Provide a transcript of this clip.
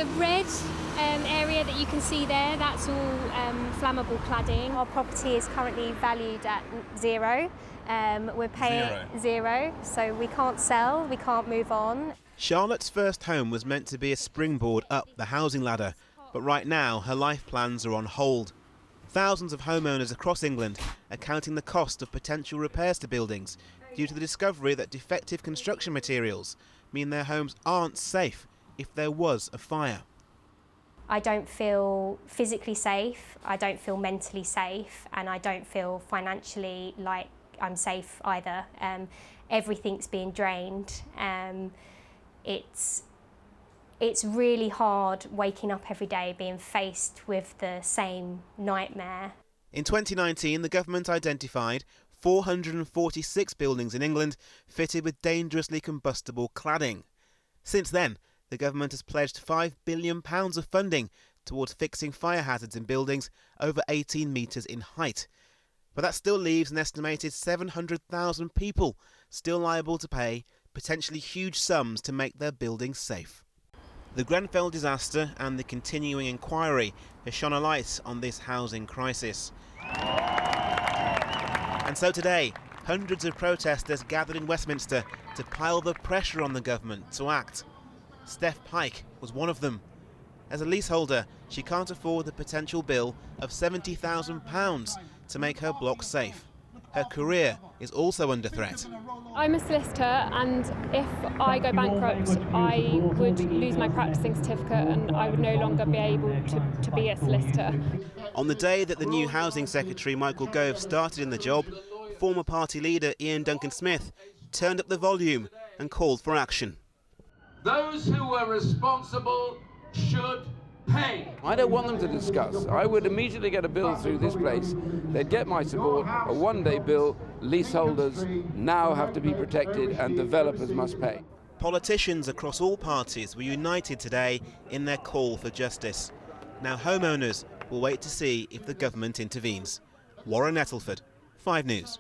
The red area that you can see there, that's all flammable cladding. Our property is currently valued at zero. We're paying zero, so we can't sell, we can't move on. Charlotte's first home was meant to be a springboard up the housing ladder, but right now her life plans are on hold. Thousands of homeowners across England are counting the cost of potential repairs to buildings due to the discovery that defective construction materials mean their homes aren't safe if there was a fire. I don't feel physically safe, I don't feel mentally safe, and I don't feel financially like I'm safe either. Everything's being drained. It's really hard waking up every day being faced with the same nightmare. In 2019, the government identified 446 buildings in England fitted with dangerously combustible cladding. Since then, the government has pledged £5 billion of funding towards fixing fire hazards in buildings over 18 metres in height. But that still leaves an estimated 700,000 people still liable to pay potentially huge sums to make their buildings safe. The Grenfell disaster and the continuing inquiry has shone a light on this housing crisis. And so today, hundreds of protesters gathered in Westminster to pile the pressure on the government to act. Steph Pike was one of them. As a leaseholder, she can't afford the potential bill of £70,000 to make her block safe. Her career is also under threat. I'm a solicitor, and if I go bankrupt, I would lose my practicing certificate and I would no longer be able to be a solicitor. On the day that the new Housing Secretary Michael Gove started in the job, former party leader Ian Duncan Smith turned up the volume and called for action. Those who are responsible should pay. I don't want them to discuss. I would immediately get a bill through this place. They'd get my support, a one-day bill. Leaseholders now have to be protected and developers must pay. Politicians across all parties were united today in their call for justice. Now homeowners will wait to see if the government intervenes. Warren Nettleford, 5 News.